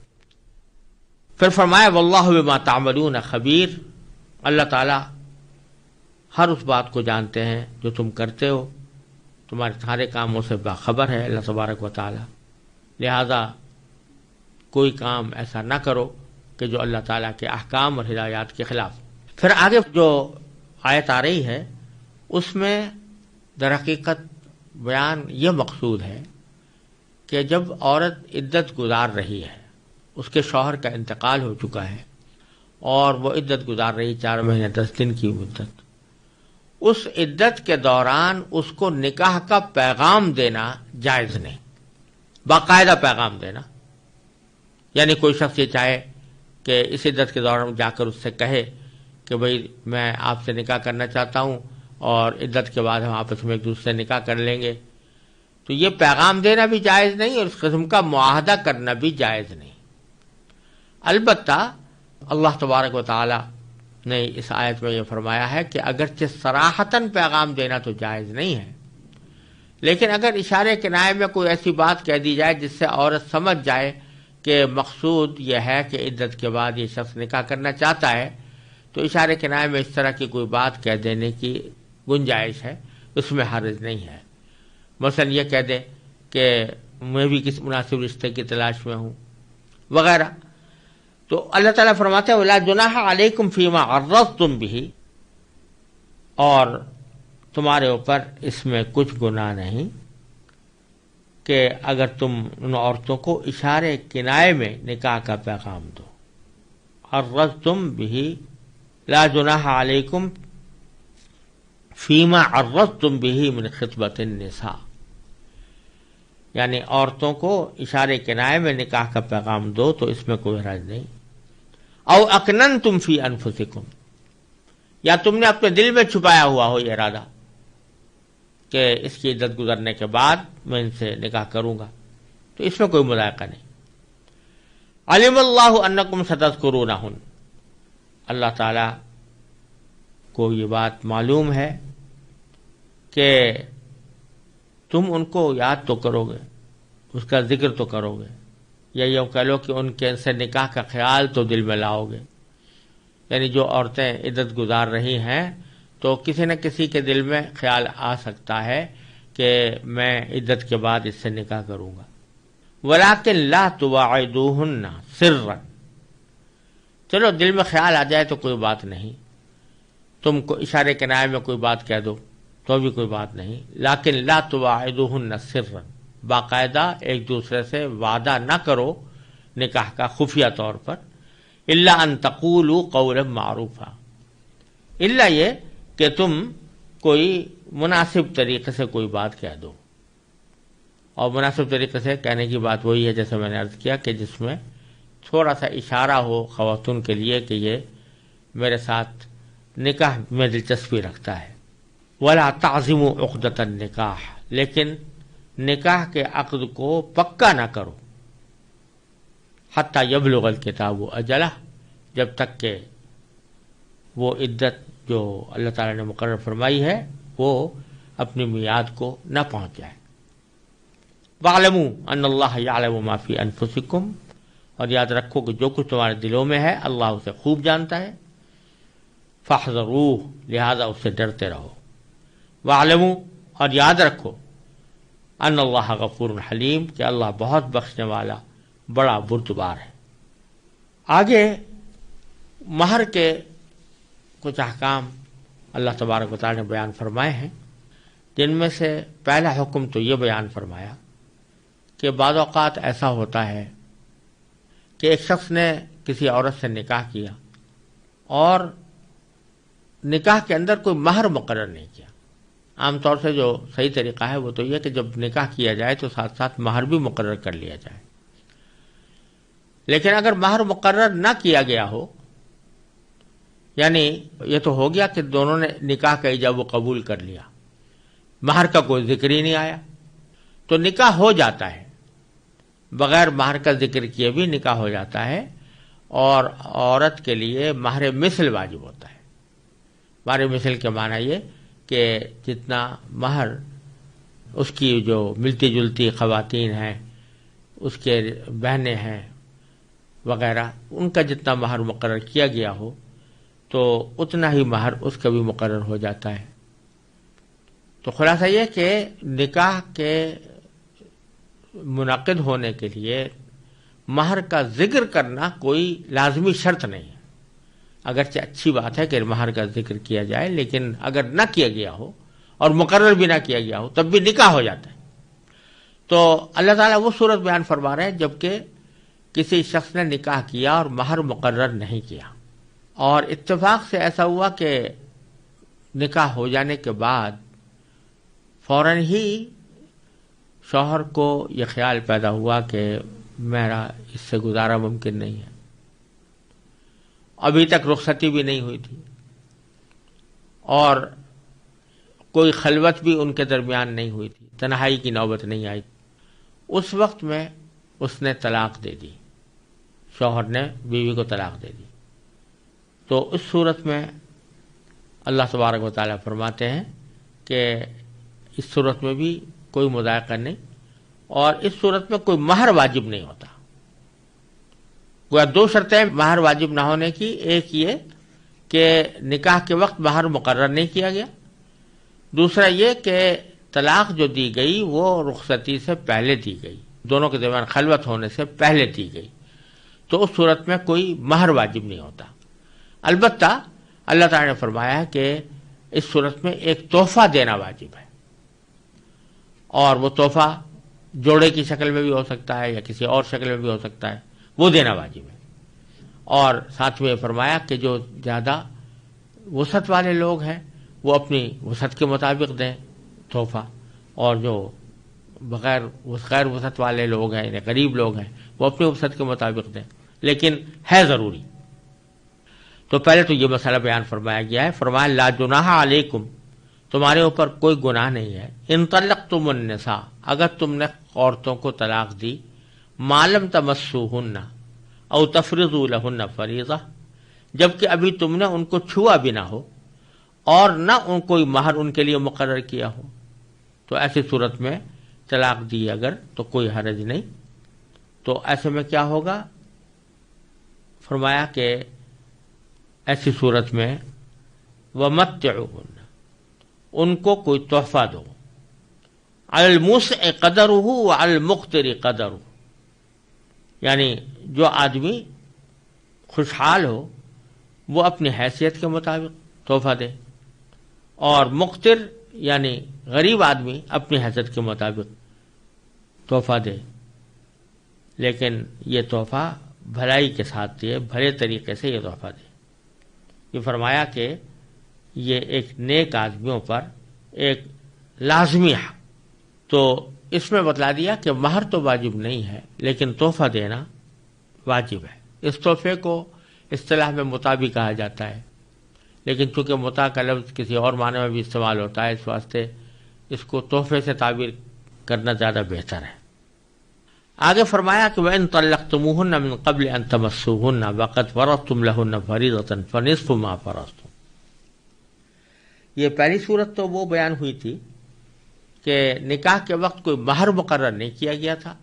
Speaker 1: پھر فرمایا واللہ بما تعملون خبیر، اللہ تعالیٰ ہر اس بات کو جانتے ہیں جو تم کرتے ہو، تمہارے سارے کاموں سے باخبر ہے اللہ تبارک و تعالیٰ، لہذا کوئی کام ایسا نہ کرو کہ جو اللہ تعالیٰ کے احکام اور ہدایات کے خلاف۔ پھر آگے جو آیت آ رہی ہے اس میں در حقیقت بیان یہ مقصود ہے کہ جب عورت عدت گزار رہی ہے، اس کے شوہر کا انتقال ہو چکا ہے اور وہ عدت گزار رہی 4 مہینے 10 دن کی مدت، اس عدت کے دوران اس کو نکاح کا پیغام دینا جائز نہیں، باقاعدہ پیغام دینا، یعنی کوئی شخص یہ چاہے کہ اس عدت کے دوران جا کر اس سے کہے کہ بھئی میں آپ سے نکاح کرنا چاہتا ہوں اور عدت کے بعد ہم آپس میں ایک دوسرے سے نکاح کر لیں گے، تو یہ پیغام دینا بھی جائز نہیں اور اس قسم کا معاہدہ کرنا بھی جائز نہیں۔ البتہ اللہ تبارک و تعالی نے اس آیت میں یہ فرمایا ہے کہ اگرچہ صراحتاً پیغام دینا تو جائز نہیں ہے، لیکن اگر اشارے کنائے میں کوئی ایسی بات کہہ دی جائے جس سے عورت سمجھ جائے کہ مقصود یہ ہے کہ عدت کے بعد یہ شخص نکاح کرنا چاہتا ہے، تو اشارے کنائے میں اس طرح کی کوئی بات کہہ دینے کی گنجائش ہے، اس میں حرج نہیں ہے۔ مثلا یہ کہہ دے کہ میں بھی کسی مناسب رشتے کی تلاش میں ہوں، وغیرہ. تو اللہ تعالیٰ فرماتے ہیں وَلَا جُنَاحَ عَلَيْكُمْ فِي مَا عَرَّضْتُمْ بِهِ، اور تمہارے اوپر اس میں کچھ گناہ نہیں کہ اگر تم ان عورتوں کو اشارے کنائے میں نکاح کا پیغام دو. عرضتم به لا جناح علیکم فیما عرضتم به من خطبۃ النساء، یعنی عورتوں کو اشارے کنائے میں نکاح کا پیغام دو تو اس میں کوئی حرج نہیں. او اکننتم فی انفسکم، یا تم نے اپنے دل میں چھپایا ہوا ہو یہ ارادہ کہ اس کی عدت گزرنے کے بعد میں ان سے نکاح کروں گا، تو اس میں کوئی مذائقہ نہیں. علم اللہ انکم ستذکرونہن، اللہ تعالیٰ کو یہ بات معلوم ہے کہ تم ان کو یاد تو کرو گے، اس کا ذکر تو کرو گے، یا یوں کہہ لو کہ ان کے سے نکاح کا خیال تو دل میں لاؤ گے. یعنی جو عورتیں عدت گزار رہی ہیں تو کسی نہ کسی کے دل میں خیال آ سکتا ہے کہ میں عدت کے بعد اس سے نکاح کروں گا. وَلَٰكِن لَا تُوَاعِدُوهُنَّ سِرًّا، چلو دل میں خیال آ جائے تو کوئی بات نہیں، تم کو اشارے کنائے میں کوئی بات کہہ دو تو بھی کوئی بات نہیں. لیکن لا تواعدوهن سرا، باقاعدہ ایک دوسرے سے وعدہ نہ کرو نکاح کا خفیہ طور پر. الا ان تقولوا قولا معروفا، الا یہ کہ تم کوئی مناسب طریقے سے کوئی بات کہہ دو. اور مناسب طریقے سے کہنے کی بات وہی ہے جیسے میں نے عرض کیا کہ جس میں تھوڑا سا اشارہ ہو خواتین کے لیے کہ یہ میرے ساتھ نکاح میں دلچسپی رکھتا ہے. ولا تعزموا عقدۃ النکاح، لیکن نکاح کے عقد کو پکا نہ کرو. حتی یبلغ الکتاب اجلہ، جب تک کہ وہ عدت جو اللہ تعالیٰ نے مقرر فرمائی ہے وہ اپنی میعاد کو نہ پہنچ جائے. وَاعْلَمُوا أَنَّ اللَّهَ يَعْلَمُ مَا فِي أَنفُسِكُمْ، اور یاد رکھو کہ جو کچھ تمہارے دلوں میں ہے اللہ اسے خوب جانتا ہے. فَاحْذَرُوهُ، لہذا اس سے ڈرتے رہو. وَاعْلَمُوا، اور یاد رکھو ان اللہ غفور حلیم، کہ اللہ بہت بخشنے والا بڑا بردبار ہے. آگے مہر کے کچھ احکام اللہ تبارک و تعالی نے بیان فرمائے ہیں، جن میں سے پہلا حکم تو یہ بیان فرمایا کہ بعض اوقات ایسا ہوتا ہے کہ ایک شخص نے کسی عورت سے نکاح کیا اور نکاح کے اندر کوئی مہر مقرر نہیں کیا. عام طور سے جو صحیح طریقہ ہے وہ تو یہ کہ جب نکاح کیا جائے تو ساتھ ساتھ مہر بھی مقرر کر لیا جائے. لیکن اگر مہر مقرر نہ کیا گیا ہو، یعنی یہ تو ہو گیا کہ دونوں نے نکاح کا ایجاب و قبول کر لیا، مہر کا کوئی ذکر ہی نہیں آیا، تو نکاح ہو جاتا ہے، بغیر مہر کا ذکر کیے بھی نکاح ہو جاتا ہے. اور عورت کے لیے مہر مثل واجب ہوتا ہے. مہر مثل کے معنی یہ کہ جتنا مہر اس کی جو ملتی جلتی خواتین ہیں، اس کے بہنیں ہیں وغیرہ، ان کا جتنا مہر مقرر کیا گیا ہو تو اتنا ہی مہر اس کا بھی مقرر ہو جاتا ہے. تو خلاصہ یہ کہ نکاح کے منعقد ہونے کے لیے مہر کا ذکر کرنا کوئی لازمی شرط نہیں ہے. اگرچہ اچھی بات ہے کہ مہر کا ذکر کیا جائے، لیکن اگر نہ کیا گیا ہو اور مقرر بھی نہ کیا گیا ہو تب بھی نکاح ہو جاتا ہے. تو اللہ تعالیٰ وہ صورت بیان فرما رہے ہیں جبکہ کسی شخص نے نکاح کیا اور مہر مقرر نہیں کیا، اور اتفاق سے ایسا ہوا کہ نکاح ہو جانے کے بعد فوراً ہی شوہر کو یہ خیال پیدا ہوا کہ میرا اس سے گزارا ممکن نہیں ہے. ابھی تک رخصتی بھی نہیں ہوئی تھی اور کوئی خلوت بھی ان کے درمیان نہیں ہوئی تھی، تنہائی کی نوبت نہیں آئی. اس وقت میں اس نے طلاق دے دی، شوہر نے بیوی کو طلاق دے دی. تو اس صورت میں اللہ تبارک و تعالیٰ فرماتے ہیں کہ اس صورت میں بھی کوئی مذائقہ نہیں، اور اس صورت میں کوئی مہر واجب نہیں ہوتا. گویا دو شرطیں مہر واجب نہ ہونے کی، ایک یہ کہ نکاح کے وقت مہر مقرر نہیں کیا گیا، دوسرا یہ کہ طلاق جو دی گئی وہ رخصتی سے پہلے دی گئی، دونوں کے درمیان خلوت ہونے سے پہلے دی گئی. تو اس صورت میں کوئی مہر واجب نہیں ہوتا. البتہ اللہ تعالیٰ نے فرمایا ہے کہ اس صورت میں ایک تحفہ دینا واجب ہے، اور وہ تحفہ جوڑے کی شکل میں بھی ہو سکتا ہے یا کسی اور شکل میں بھی ہو سکتا ہے، وہ دینا واجب ہے. اور ساتھ میں فرمایا کہ جو زیادہ وسعت والے لوگ ہیں وہ اپنی وسعت کے مطابق دیں تحفہ، اور جو غیر وسعت والے لوگ ہیں، یعنی غریب لوگ ہیں، وہ اپنی وسعت کے مطابق دیں، لیکن ہے ضروری. تو پہلے تو یہ مسئلہ بیان فرمایا گیا ہے. فرمایا لا جناح علیکم، تمہارے اوپر کوئی گناہ نہیں ہے، ان طلقتم النساء، اگر تم نے عورتوں کو طلاق دی، ما لم تمسوہن او تفرضوا لہن فریضہ، جبکہ ابھی تم نے ان کو چھوا بھی نہ ہو اور نہ ان کوئی مہر ان کے لیے مقرر کیا ہو. تو ایسی صورت میں طلاق دی اگر تو کوئی حرج نہیں. تو ایسے میں کیا ہوگا؟ فرمایا کہ ایسی صورت میں ومتعوہن، ان کو کوئی تحفہ دو، علی الموسع قدرہ وعلی المقتر قدرہ، یعنی جو آدمی خوشحال ہو وہ اپنی حیثیت کے مطابق تحفہ دے، اور مقتر یعنی غریب آدمی اپنی حیثیت کے مطابق تحفہ دے، لیکن یہ تحفہ بھلائی کے ساتھ دے، بھلے طریقے سے یہ تحفہ دے. یہ فرمایا کہ یہ ایک نیک آدمیوں پر ایک لازمی ہے. تو اس میں بتلا دیا کہ مہر تو واجب نہیں ہے لیکن تحفہ دینا واجب ہے. اس تحفے کو اصطلاح میں متاع بھی کہا جاتا ہے، لیکن چونکہ متاع کا لفظ کسی اور معنی میں بھی استعمال ہوتا ہے، اس واسطے اس کو تحفے سے تعبیر کرنا زیادہ بہتر ہے. آگے فرمایا کہ وَإِن طَلَّقْتُمُوهُنَّ مِن قَبْلِ أَن تَمَسُّوهُنَّ وَقَدْ فَرَضْتُمْ لَهُنَّ فَرِيضَةً فَنِصْفُ مَا فَرَضْتُمْ. یہ پہلی صورت تو وہ بیان ہوئی تھی کہ نکاح کے وقت کوئی مہر مقرر نہیں کیا گیا تھا،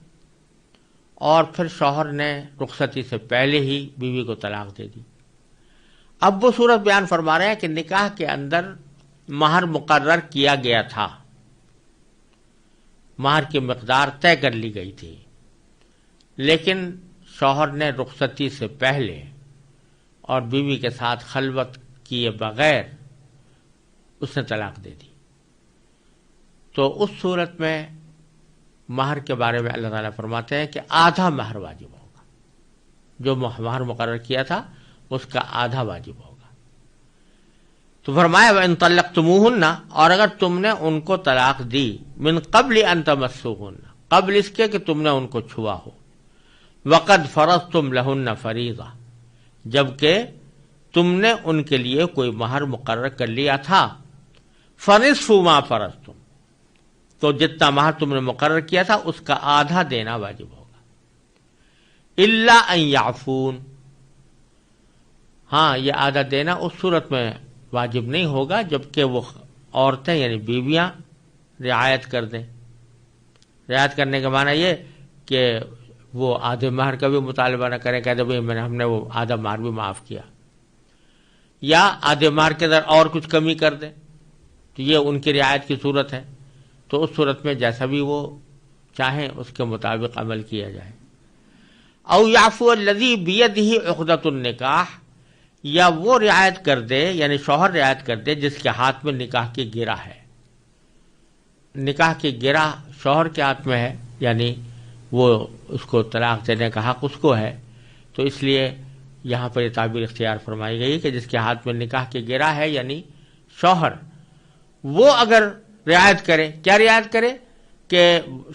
Speaker 1: اور پھر شوہر نے رخصتی سے پہلے ہی بیوی کو طلاق دے دی. اب وہ صورت بیان فرما رہے ہیں کہ نکاح کے اندر مہر مقرر کیا گیا تھا، مہر کی مقدار طے کر لی گئی تھی، لیکن شوہر نے رخصتی سے پہلے اور بیوی کے ساتھ خلوت کیے بغیر اس نے طلاق دے دی. تو اس صورت میں مہر کے بارے میں اللہ تعالیٰ فرماتے ہیں کہ آدھا مہر واجب ہوگا، جو مہر مقرر کیا تھا اس کا آدھا واجب ہوگا. تو فرمایا وَإِن طَلَّقْتُمُوهُنَّ، اور اگر تم نے ان کو طلاق دی، من قبل ان تمسوهن، قبل اس کے کہ تم نے ان کو چھوا ہو، وقد فرضتم لہن فریضہ، جبکہ تم نے ان کے لیے کوئی مہر مقرر کر لیا تھا، فنصف ما فرضتم، تو جتنا مہر تم نے مقرر کیا تھا اس کا آدھا دینا واجب ہوگا. الا ان یعفون، ہاں یہ آدھا دینا اس صورت میں واجب نہیں ہوگا جبکہ وہ عورتیں یعنی بیویاں رعایت کر دیں. رعایت کرنے کا معنی یہ کہ وہ آدھے مہر کا بھی مطالبہ نہ کریں، کہتے بھائی ہم نے وہ آدھا مہر بھی معاف کیا، یا آدھے مہر کے اندر اور کچھ کمی کر دیں، تو یہ ان کی رعایت کی صورت ہے. تو اس صورت میں جیسا بھی وہ چاہیں اس کے مطابق عمل کیا جائے. او یعفو الذی بیدہ عقدۃ النکاح، یا وہ رعایت کر دے یعنی شوہر رعایت کر دے جس کے ہاتھ میں نکاح کی گرہ ہے. نکاح کی گرہ شوہر کے ہاتھ میں ہے، یعنی وہ اس کو طلاق دینے کا حق اس کو ہے. تو اس لیے یہاں پر یہ تعبیر اختیار فرمائی گئی کہ جس کے ہاتھ میں نکاح کی گرہ ہے یعنی شوہر، وہ اگر رعایت کرے. کیا رعایت کرے؟ کہ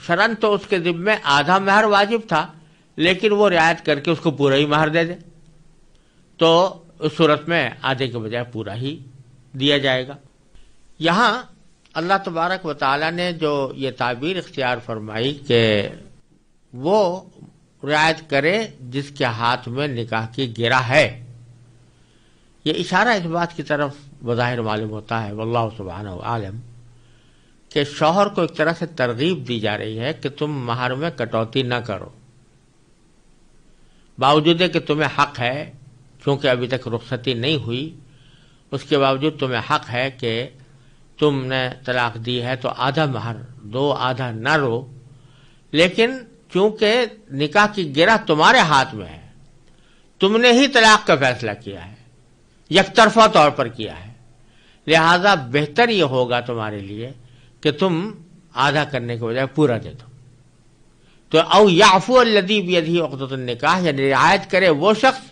Speaker 1: شرعاً تو اس کے ذمہ آدھا مہر واجب تھا، لیکن وہ رعایت کر کے اس کو پورا ہی مہر دے دے، تو اس صورت میں آدھے کے بجائے پورا ہی دیا جائے گا. یہاں اللہ تبارک و تعالیٰ نے جو یہ تعبیر اختیار فرمائی کہ وہ رعایت کرے جس کے ہاتھ میں نکاح کی گرہ ہے، یہ اشارہ اس بات کی طرف بظاہر معلوم ہوتا ہے، واللہ سبحانہ عالم، کہ شوہر کو ایک طرح سے ترغیب دی جا رہی ہے کہ تم مہر میں کٹوتی نہ کرو، باوجود کہ تمہیں حق ہے، کیونکہ ابھی تک رخصتی نہیں ہوئی، اس کے باوجود تمہیں حق ہے کہ تم نے طلاق دی ہے تو آدھا مہر دو، آدھا نہ رو. لیکن چونکہ نکاح کی گرہ تمہارے ہاتھ میں ہے تم نے ہی طلاق کا فیصلہ کیا ہے، یک طرفہ طور پر کیا ہے، لہذا بہتر یہ ہوگا تمہارے لیے کہ تم آدھا کرنے کے بجائے پورا دے دو۔ تو او یعفو الذی بیدہ عقدۃ النکاح، یعنی رعایت کرے وہ شخص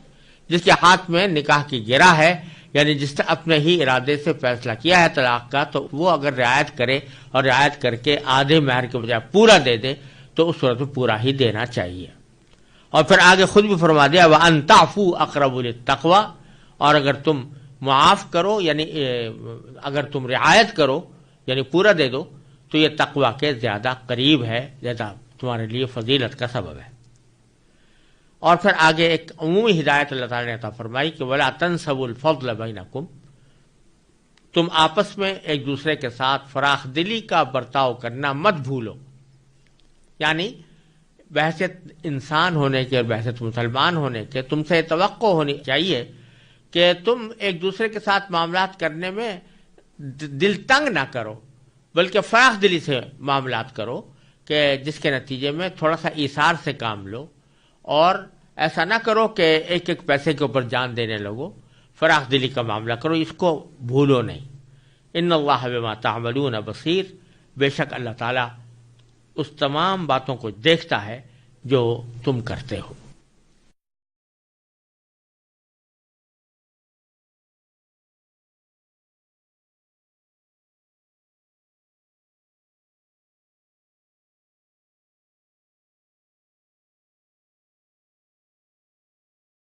Speaker 1: جس کے ہاتھ میں نکاح کی گرہ ہے، یعنی جس نے اپنے ہی ارادے سے فیصلہ کیا ہے طلاق کا، تو وہ اگر رعایت کرے اور رعایت کر کے آدھے مہر کے بجائے پورا دے دے تو اس صورت میں پورا ہی دینا چاہیے۔ اور پھر آگے خود بھی فرما دیا وَأَن تَعْفُوا أَقْرَبُ لِلتَّقْوَىٰ، اور اگر تم معاف کرو یعنی اگر تم رعایت کرو یعنی پورا دے دو تو یہ تقوی کے زیادہ قریب ہے، زیادہ تمہارے لیے فضیلت کا سبب ہے۔ اور پھر آگے ایک عمومی ہدایت اللہ تعالیٰ نے عطا فرمائی کہ وَلَا تَنْسَوُا الْفَضْلَ بَيْنَكُمْ، تم آپس میں ایک دوسرے کے ساتھ فراخ دلی کا برتاؤ کرنا مت بھولو، یعنی بحیثیت انسان ہونے کے اور بحیثیت مسلمان ہونے کے تم سے توقع ہونی چاہیے کہ تم ایک دوسرے کے ساتھ معاملات کرنے میں دل تنگ نہ کرو، بلکہ فراخ دلی سے معاملات کرو کہ جس کے نتیجے میں تھوڑا سا ایثار سے کام لو، اور ایسا نہ کرو کہ ایک ایک پیسے کے اوپر جان دینے لگو، فراخ دلی کا معاملہ کرو، اس کو بھولو نہیں۔ ان اللہ بما تعملون بصیر، بے شک اللہ تعالیٰ اس تمام باتوں کو دیکھتا ہے جو تم کرتے ہو۔